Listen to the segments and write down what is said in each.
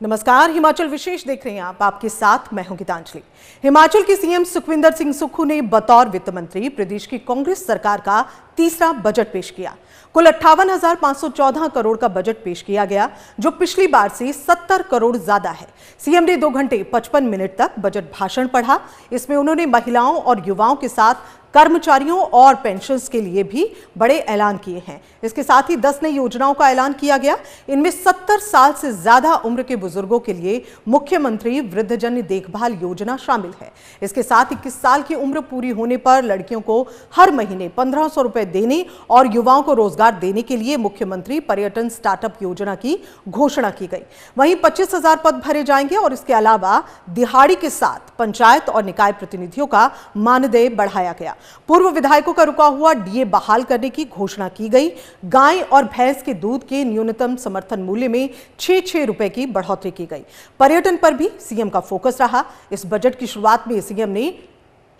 नमस्कार, हिमाचल विशेष देख रहे हैं आप। आपके साथ मैं हूं गीतांजलि। हिमाचल के सीएम सुखविंदर सिंह सुक्खू ने बतौर वित्त मंत्री प्रदेश की कांग्रेस सरकार का तीसरा बजट पेश किया। कुल 58,514 करोड़ का बजट पेश किया गया, जो पिछली बार से 70 करोड़ ज्यादा है। सीएम ने 2 घंटे 55 मिनट तक बजट भाषण पढ़ा। इसमें उन्होंने महिलाओं और युवाओं के साथ कर्मचारियों और पेंशन्स के लिए भी बड़े ऐलान किए हैं। इसके साथ ही 10 नई योजनाओं का ऐलान किया गया। इनमें 70 साल से ज्यादा उम्र के बुजुर्गों के लिए मुख्यमंत्री वृद्धजन देखभाल योजना शामिल है। इसके साथ 21 साल की उम्र पूरी होने पर लड़कियों को हर महीने 1500 रुपए देने और युवाओं को रोजगार देने के लिए मुख्यमंत्री पर्यटन स्टार्टअप योजना की घोषणा की गई। वहीं 25,000 पद भरे जाएंगे और इसके अलावा दिहाड़ी के साथ पंचायत और निकाय प्रतिनिधियों का मानदेय बढ़ाया गया। पूर्व विधायकों का रुका हुआ डीए बहाल करने की घोषणा की गई। गाय और भैंस के दूध के न्यूनतम समर्थन मूल्य में 6 रुपए की बढ़ोतरी की गई। पर्यटन पर भी सीएम का फोकस रहा। इस बजट की शुरुआत में सीएम ने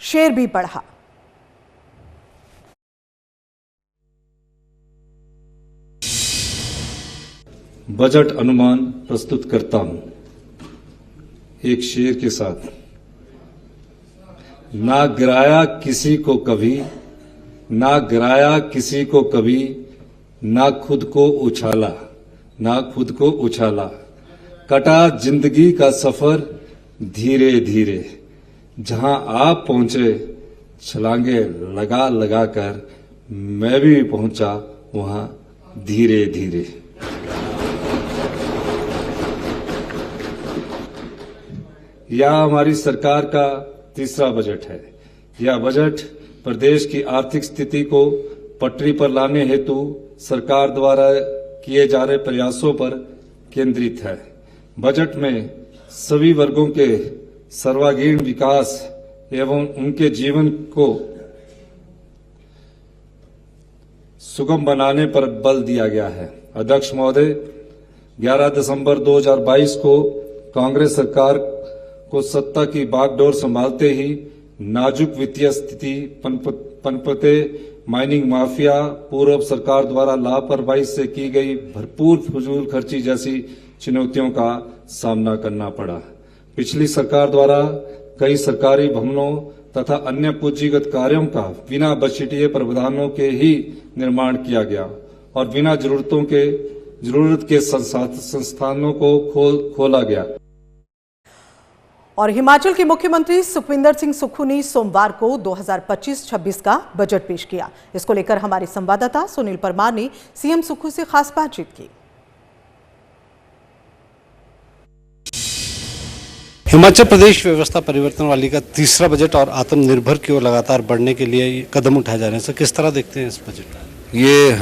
शेर भी पढ़ा। बजट अनुमान प्रस्तुत करता हूं एक शेर के साथ। ना गिराया किसी को कभी, ना गिराया किसी को कभी, ना खुद को उछाला, ना खुद को उछाला। कटा जिंदगी का सफर धीरे धीरे, जहां आप पहुंचे छलांगे लगा लगा कर मैं भी पहुंचा वहां धीरे धीरे। यह हमारी सरकार का तीसरा बजट है। यह बजट प्रदेश की आर्थिक स्थिति को पटरी पर लाने हेतु सरकार द्वारा किए जा रहे प्रयासों पर केंद्रित है। बजट में सभी वर्गों के सर्वांगीण विकास एवं उनके जीवन को सुगम बनाने पर बल दिया गया है। अध्यक्ष महोदय, 11 दिसंबर 2022 को कांग्रेस सरकार को सत्ता की बागडोर संभालते ही नाजुक वित्तीय स्थिति पनपते माइनिंग माफिया, पूर्व सरकार द्वारा लापरवाही से की गई भरपूर फजूल खर्ची जैसी चुनौतियों का सामना करना पड़ा। पिछली सरकार द्वारा कई सरकारी भवनों तथा अन्य पूंजीगत कार्यों का बिना बजटीय प्रावधानों के ही निर्माण किया गया और बिना जरूरत के संस्थानों को खोला गया। और हिमाचल के मुख्यमंत्री सुखविंदर सिंह सुक्खू ने सोमवार को 2025-26 का बजट पेश किया। इसको लेकर हमारे संवाददाता सुनील परमार ने सीएम सुक्खू से खास बातचीत की। हिमाचल प्रदेश व्यवस्था परिवर्तन वाली का तीसरा बजट और आत्मनिर्भर की ओर लगातार बढ़ने के लिए कदम उठाए जा रहे हैं। सर, किस तरह देखते हैं इस बजट? ये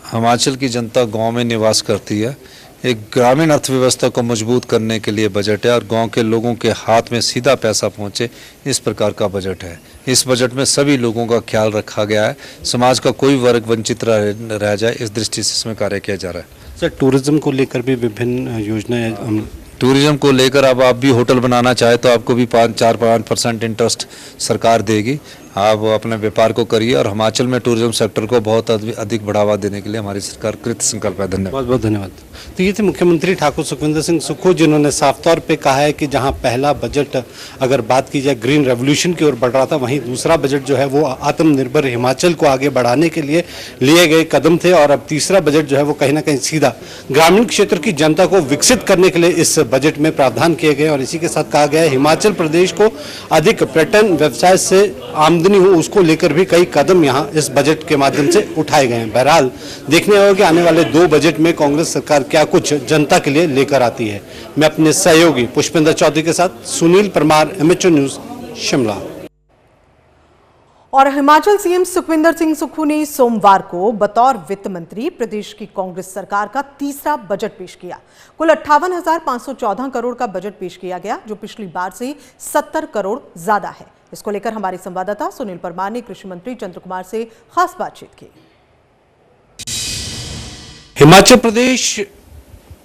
हिमाचल की जनता गांव में निवास करती है। एक ग्रामीण अर्थव्यवस्था को मजबूत करने के लिए बजट है और गांव के लोगों के हाथ में सीधा पैसा पहुंचे, इस प्रकार का बजट है। इस बजट में सभी लोगों का ख्याल रखा गया है। समाज का कोई वर्ग वंचित रह जाए, इस दृष्टि से इसमें कार्य किया जा रहा है। सर, टूरिज्म को लेकर भी विभिन्न योजनाएं। टूरिज्म को लेकर अब आप भी होटल बनाना चाहे तो आपको भी 4-5% इंटरेस्ट सरकार देगी। आप अपने व्यापार को करिए और हिमाचल में टूरिज्म सेक्टर को बहुत अधिक बढ़ावा देने के लिए हमारी सरकार कृत संकल्प है। धन्यवाद। बहुत बहुत धन्यवाद। तो ये थे मुख्यमंत्री ठाकुर सुखविंदर सिंह सुक्खू, जिन्होंने साफ तौर पे कहा है कि जहां पहला बजट अगर बात की जाए ग्रीन रेवोल्यूशन की ओर बढ़ रहा था, वहीं दूसरा बजट जो है वो आत्मनिर्भर हिमाचल को आगे बढ़ाने के लिए लिए गए कदम थे। और अब तीसरा बजट जो है वो कहीं ना कहीं सीधा ग्रामीण क्षेत्र की जनता को विकसित करने के लिए इस बजट में प्रावधान किए गए। और इसी के साथ कहा गया है हिमाचल प्रदेश को अधिक पर्यटन व्यवसाय से आमदनी हो, उसको लेकर भी कई कदम यहाँ इस बजट के माध्यम से उठाए गए हैं। बहरहाल देखने होगा कि आने वाले 2 बजट में कांग्रेस सरकार क्या कुछ जनता के लिए लेकर आती है। मैं अपने सहयोगी पुष्पेंद्र चौधरी के साथ सुनील परमार, एमएचओ न्यूज, शिमला। और हिमाचल सीएम सुखविंदर सिंह सुक्खू ने सोमवार को बतौर वित्त मंत्री प्रदेश की कांग्रेस सरकार का तीसरा बजट पेश किया। कुल 58,514 करोड़ का बजट पेश किया गया, जो पिछली बार से 70 करोड़ ज्यादा है। इसको लेकर हमारे संवाददाता सुनील परमार ने कृषि मंत्री चंद्र कुमार से खास बातचीत की। हिमाचल प्रदेश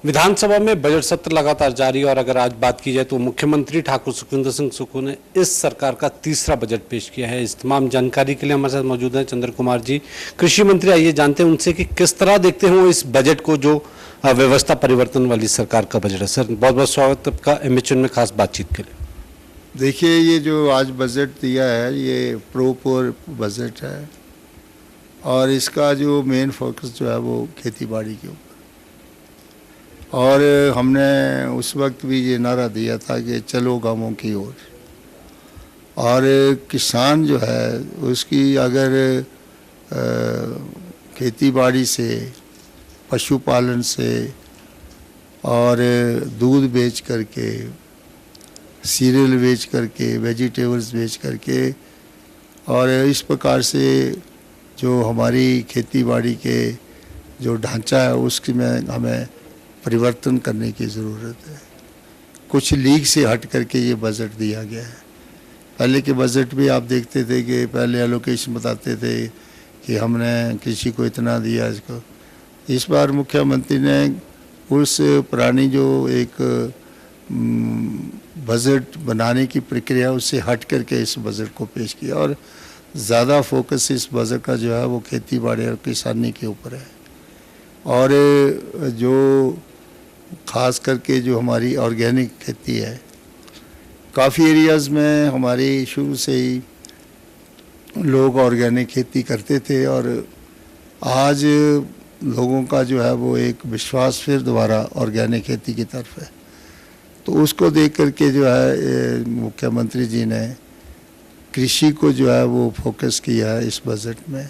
विधानसभा में बजट सत्र लगातार जारी और अगर आज बात की जाए तो मुख्यमंत्री ठाकुर सुखविंदर सिंह सुक्खू ने इस सरकार का तीसरा बजट पेश किया है। इस तमाम जानकारी के लिए हमारे साथ मौजूद हैं चंद्र कुमार जी, कृषि मंत्री। आइए जानते हैं उनसे कि किस तरह देखते हो इस बजट को जो व्यवस्था परिवर्तन वाली सरकार का बजट है। सर बहुत बहुत स्वागत आपका एमएचएन में खास बातचीत के लिए। देखिए, ये जो आज बजट दिया है ये प्रो पोर बजट है और इसका जो मेन फोकस जो है वो खेती बाड़ी के ऊपर। और हमने उस वक्त भी ये नारा दिया था कि चलो गांवों की ओर। और किसान जो है उसकी अगर खेती बाड़ी से, पशुपालन से और दूध बेच करके, सीरियल बेच करके, वेजिटेबल्स बेच करके और इस प्रकार से जो हमारी खेती बाड़ी के जो ढांचा है उसकी में हमें परिवर्तन करने की ज़रूरत है। कुछ लीग से हट करके ये बजट दिया गया है। पहले के बजट भी आप देखते थे कि पहले एलोकेशन बताते थे कि हमने कृषि को इतना दिया इसको। इस बार मुख्यमंत्री ने उस पुरानी जो एक बजट बनाने की प्रक्रिया उससे हट करके इस बजट को पेश किया और ज़्यादा फोकस इस बजट का जो है वो खेती बाड़ी और किसानी के ऊपर है। और जो ख़ास करके जो हमारी ऑर्गेनिक खेती है, काफ़ी एरियाज़ में हमारी शुरू से ही लोग ऑर्गेनिक खेती करते थे और आज लोगों का जो है वो एक विश्वास फिर दोबारा ऑर्गेनिक खेती की तरफ है। तो उसको देख करके जो है मुख्यमंत्री जी ने कृषि को जो है वो फोकस किया है इस बजट में,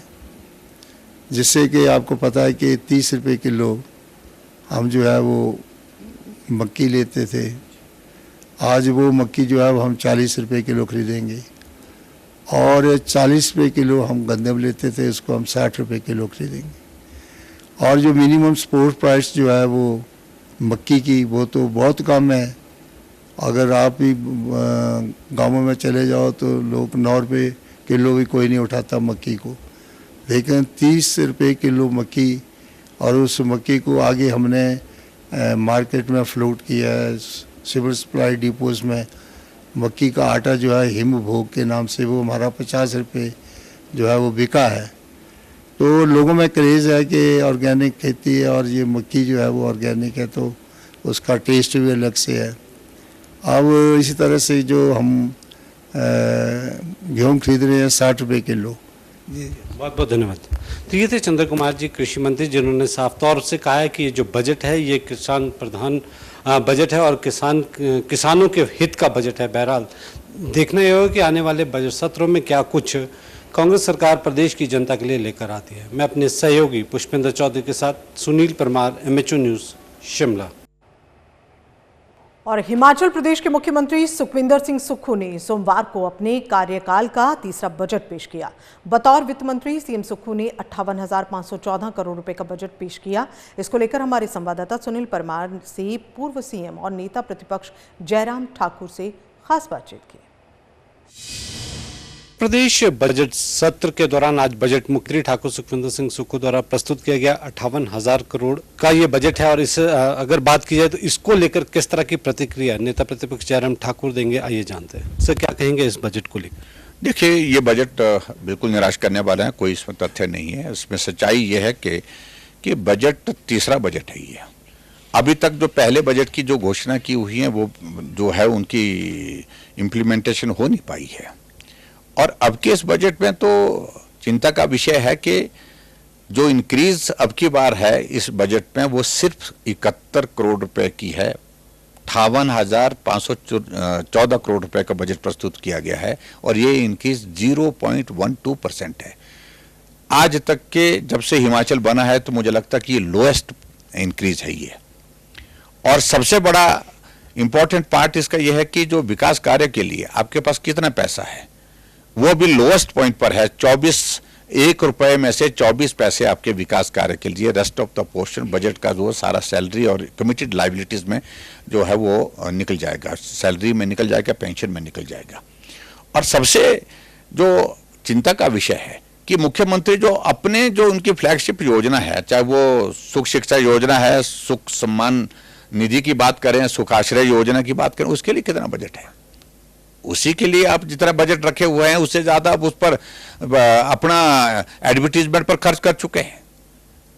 जिससे कि आपको पता है कि 30 रुपये किलो हम जो है वो मक्की लेते थे, आज वो मक्की जो है वो हम 40 रुपये किलो खरीदेंगे। और 40 रुपये किलो हम गंदम लेते थे, उसको हम 60 रुपये किलो खरीदेंगे। और जो मिनिमम सपोर्ट प्राइस जो है वो मक्की की वो तो बहुत कम है। अगर आप भी गाँवों में चले जाओ तो लोग 9 रुपये किलो भी कोई नहीं उठाता मक्की को, लेकिन 30 रुपये किलो मक्की। और उस मक्की को आगे हमने मार्केट में फ्लोट किया है। सिविल सप्लाई डिपोज में मक्की का आटा जो है हिम भोग के नाम से वो हमारा 50 रुपये जो है वो बिका है। तो लोगों में क्रेज़ है कि ऑर्गेनिक खेती है और ये मक्की जो है वो ऑर्गेनिक है तो उसका टेस्ट भी अलग से है। अब इसी तरह से जो हम गेहूँ खरीद रहे हैं 60 रुपये किलो। बहुत बहुत धन्यवाद। तो ये थे चंद्र कुमार जी, कृषि मंत्री, जिन्होंने साफ तौर से कहा है कि ये जो बजट है ये किसान प्रधान बजट है और किसानों के हित का बजट है। बहरहाल देखना यह होगा कि आने वाले बजट सत्रों में क्या कुछ कांग्रेस सरकार प्रदेश की जनता के लिए लेकर आती है। मैं अपने सहयोगी पुष्पेंद्र चौधरी के साथ सुनील परमार, एमएचओ न्यूज़, शिमला। और हिमाचल प्रदेश के मुख्यमंत्री सुखविंदर सिंह सुक्खू ने सोमवार को अपने कार्यकाल का तीसरा बजट पेश किया। बतौर वित्त मंत्री सीएम सुक्खू ने 58,514 करोड़ रुपए का बजट पेश किया। इसको लेकर हमारे संवाददाता सुनील परमार से पूर्व सीएम और नेता प्रतिपक्ष जयराम ठाकुर से खास बातचीत की। प्रदेश बजट सत्र के दौरान आज बजट मुख्यमंत्री ठाकुर सुखविंदर सिंह सुक्खू द्वारा प्रस्तुत किया गया 58,000 करोड़ का ये बजट है। और इस अगर बात की जाए तो इसको लेकर किस तरह की प्रतिक्रिया नेता प्रतिपक्ष जयराम ठाकुर देंगे, आइए जानते हैं। सर क्या कहेंगे इस बजट को लेकर? देखिए, ये बजट बिल्कुल निराश करने वाला है, कोई इसमें तथ्य नहीं है। इसमें सच्चाई ये है कि बजट तीसरा बजट है ये। अभी तक जो पहले बजट की जो घोषणा की हुई है वो जो है उनकी इम्प्लीमेंटेशन हो नहीं पाई है। और अब के इस बजट में तो चिंता का विषय है कि जो इंक्रीज अब की बार है इस बजट में वो सिर्फ 71 करोड़ रुपए की है। 58,514 करोड़ रुपए का बजट प्रस्तुत किया गया है और ये इंक्रीज 0.12% है। आज तक के जब से हिमाचल बना है तो मुझे लगता है कि ये लोएस्ट इंक्रीज है ये। और सबसे बड़ा इंपॉर्टेंट पार्ट इसका यह है कि जो विकास कार्य के लिए आपके पास कितना पैसा है वो भी लोएस्ट पॉइंट पर है। 1 रुपए में से 24 पैसे आपके विकास कार्य के लिए, rest of the portion budget का जो सारा सैलरी और कमिटेड लाइबिलिटीज में जो है वो निकल जाएगा, सैलरी में निकल जाएगा, पेंशन में निकल जाएगा। और सबसे जो चिंता का विषय है कि मुख्यमंत्री जो अपने जो उनकी फ्लैगशिप योजना है, चाहे वो सुख शिक्षा योजना है, सुख सम्मान निधि की बात करें, सुख आश्रय योजना की बात करें, उसके लिए कितना बजट है? उसी के लिए आप जितना बजट रखे हुए हैं उससे ज्यादा आप उस पर अपना एडवर्टीजमेंट पर खर्च कर चुके हैं।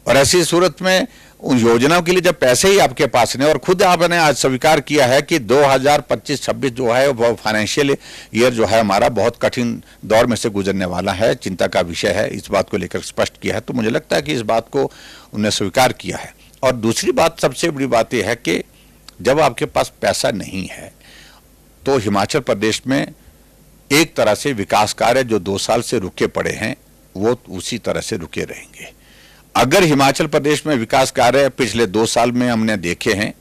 और ऐसी सूरत में उन योजनाओं के लिए जब पैसे ही आपके पास नहीं, और खुद आपने आज स्वीकार किया है कि 2025-26 जो है वो फाइनेंशियल ईयर जो है हमारा बहुत कठिन दौर में से गुजरने वाला है, चिंता का विषय है, इस बात को लेकर स्पष्ट किया है। तो मुझे लगता है कि इस बात को उन्होंने स्वीकार किया है। और दूसरी बात, सबसे बड़ी बात यह है कि जब आपके पास पैसा नहीं है तो हिमाचल प्रदेश में एक तरह से विकास कार्य जो 2 साल से रुके पड़े हैं वो उसी तरह से रुके रहेंगे। अगर हिमाचल प्रदेश में विकास कार्य पिछले 2 साल में हमने देखे हैं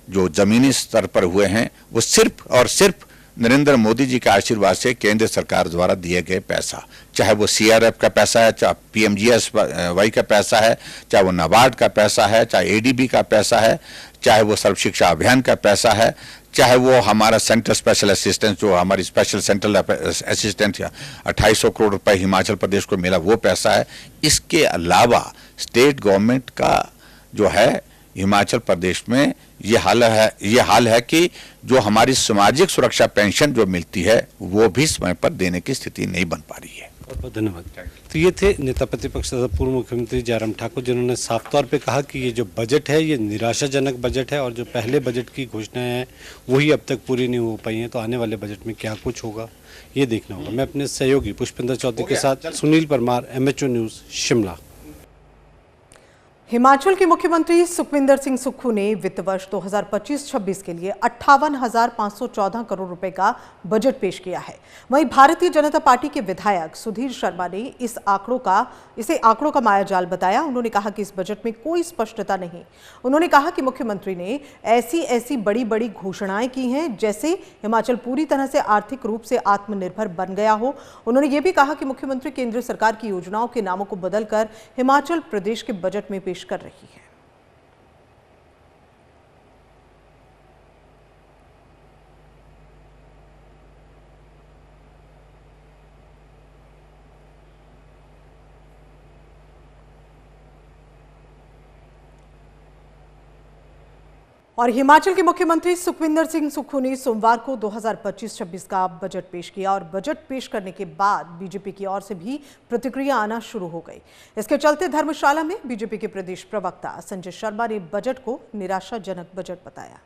जो जमीनी स्तर पर हुए हैं, वो सिर्फ और सिर्फ नरेंद्र मोदी जी के आशीर्वाद से केंद्र सरकार द्वारा दिए गए पैसा, चाहे वो CRF का पैसा है, चाहे PMGSY का पैसा है, चाहे वो नाबार्ड का पैसा है, चाहे ADB का पैसा है, चाहे वो सर्व शिक्षा अभियान का पैसा है, चाहे वो हमारा सेंट्रल स्पेशल असिस्टेंट जो हमारी स्पेशल सेंट्रल असिस्टेंट या 2800 करोड़ रुपए हिमाचल प्रदेश को मिला वो पैसा है। इसके अलावा स्टेट गवर्नमेंट का जो है हिमाचल प्रदेश में ये हाल है कि जो हमारी सामाजिक सुरक्षा पेंशन जो मिलती है वो भी समय पर देने की स्थिति नहीं बन पा रही है। बहुत बहुत धन्यवाद। तो ये थे नेता प्रतिपक्ष तथा पूर्व मुख्यमंत्री जयराम ठाकुर, जिन्होंने साफ तौर पे कहा कि ये जो बजट है ये निराशाजनक बजट है और जो पहले बजट की घोषणाएं हैं वही अब तक पूरी नहीं हो पाई हैं। तो आने वाले बजट में क्या कुछ होगा ये देखना होगा। मैं अपने सहयोगी पुष्पेंद्र चौधरी के साथ सुनील परमार, MHO न्यूज़, शिमला। हिमाचल के मुख्यमंत्री सुखविंदर सिंह सुक्खू ने वित्त वर्ष 2025-26 के लिए 58,514 करोड़ रुपए का बजट पेश किया है। वहीं भारतीय जनता पार्टी के विधायक सुधीर शर्मा ने इसे आंकड़ों का मायाजाल बताया। उन्होंने कहा कि इस बजट में कोई स्पष्टता नहीं। उन्होंने कहा कि मुख्यमंत्री ने ऐसी बड़ी बड़ी घोषणाएं की हैं जैसे हिमाचल पूरी तरह से आर्थिक रूप से आत्मनिर्भर बन गया हो। उन्होंने ये भी कहा कि मुख्यमंत्री केंद्र सरकार की योजनाओं के नामों को बदलकर हिमाचल प्रदेश के बजट में पेश कर रही है। और हिमाचल के मुख्यमंत्री सुखविंदर सिंह सुक्खू ने सोमवार को 2025-26 का बजट पेश किया और बजट पेश करने के बाद बीजेपी की ओर से भी प्रतिक्रिया आना शुरू हो गई। इसके चलते धर्मशाला में बीजेपी के प्रदेश प्रवक्ता संजय शर्मा ने बजट को निराशाजनक बजट बताया।